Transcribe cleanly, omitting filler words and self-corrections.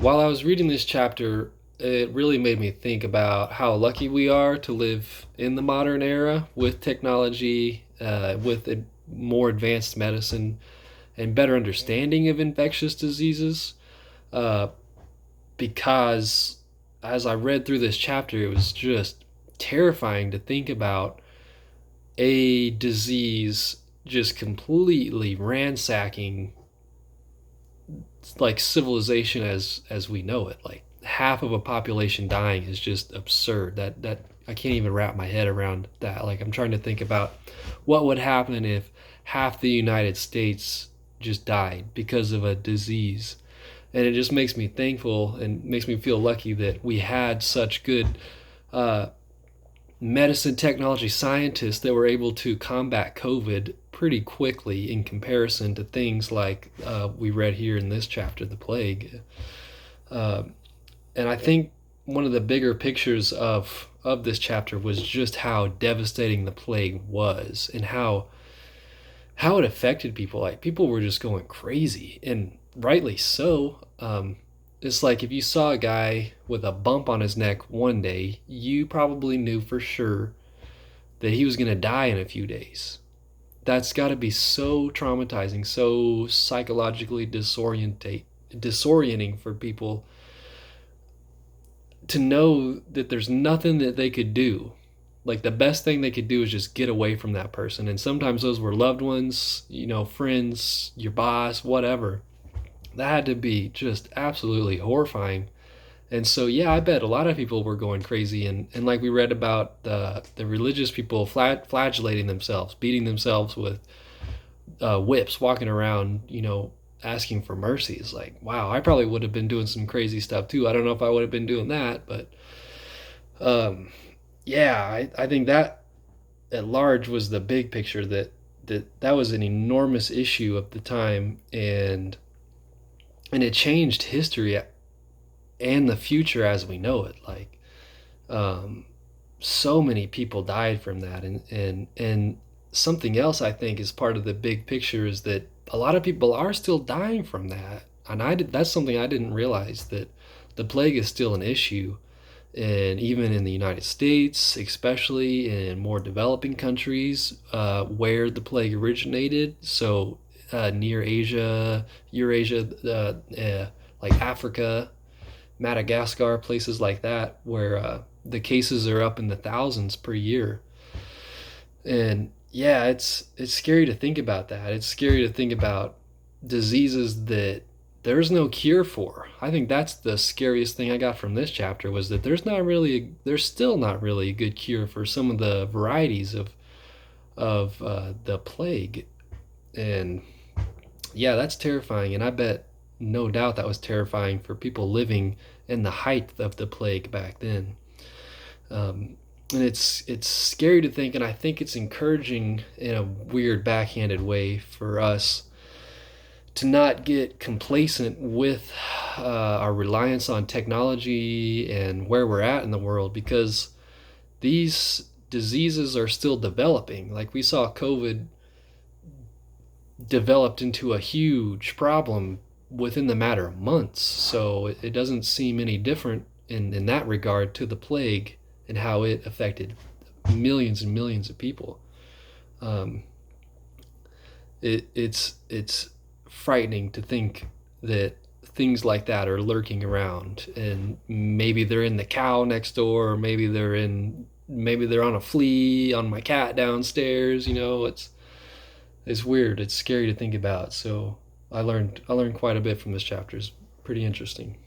While I was reading this chapter, it really made me think about how lucky we are to live in the modern era with technology, with a more advanced medicine and better understanding of infectious diseases. Uh, because as I read through this chapter, it was just terrifying to think about a disease just completely ransacking like civilization as we know it. Like half of a population dying is just absurd. That I can't even wrap my head around that. Like I'm trying to think about what would happen if half the United States just died because of a disease. And it just makes me thankful and makes me feel lucky that we had such good uh, medicine technology scientists that were able to combat COVID pretty quickly in comparison to things like we read here in this chapter, the plague. Uh, and I think one of the bigger pictures of this chapter was just how devastating the plague was and how it affected people. Like people were just going crazy, and rightly so. It's like if you saw a guy with a bump on his neck one day, you probably knew for sure that he was going to die in a few days. That's got to be so traumatizing, so psychologically disorienting for people to know that there's nothing that they could do. Like the best thing they could do is just get away from that person. And sometimes those were loved ones, friends, your boss, whatever. That had to be just absolutely horrifying. And so, yeah, I bet a lot of people were going crazy. And like we read about the religious people flagellating themselves, beating themselves with whips, walking around, asking for mercy. It's like, wow, I probably would have been doing some crazy stuff too. I don't know if I would have been doing that, but um, yeah, I think that at large was the big picture that was an enormous issue of the time, and it changed history and the future as we know it. Like um, so many people died from that, and something else I think is part of the big picture is that a lot of people are still dying from that, and that's something I didn't realize, that the plague is still an issue, and even in the United States, especially in more developing countries where the plague originated. So near Asia, Eurasia, like Africa, Madagascar, places like that, where the cases are up in the thousands per year. And yeah, it's scary to think about that. It's scary to think about diseases that there's no cure for. I think that's the scariest thing I got from this chapter, was that there's still not really a good cure for some of the varieties of the plague. And yeah, that's terrifying. And I bet no doubt that was terrifying for people living in the height of the plague back then. And it's scary to think, and I think it's encouraging in a weird backhanded way for us to not get complacent with our reliance on technology and where we're at in the world, because these diseases are still developing. Like we saw COVID developed into a huge problem within the matter of months. So it doesn't seem any different in that regard to the plague and how it affected millions and millions of people. Um, it's frightening to think that things like that are lurking around, and maybe they're in the cow next door, or maybe they're on a flea on my cat downstairs. It's weird. It's scary to think about. So I learned quite a bit from this chapter. It's pretty interesting.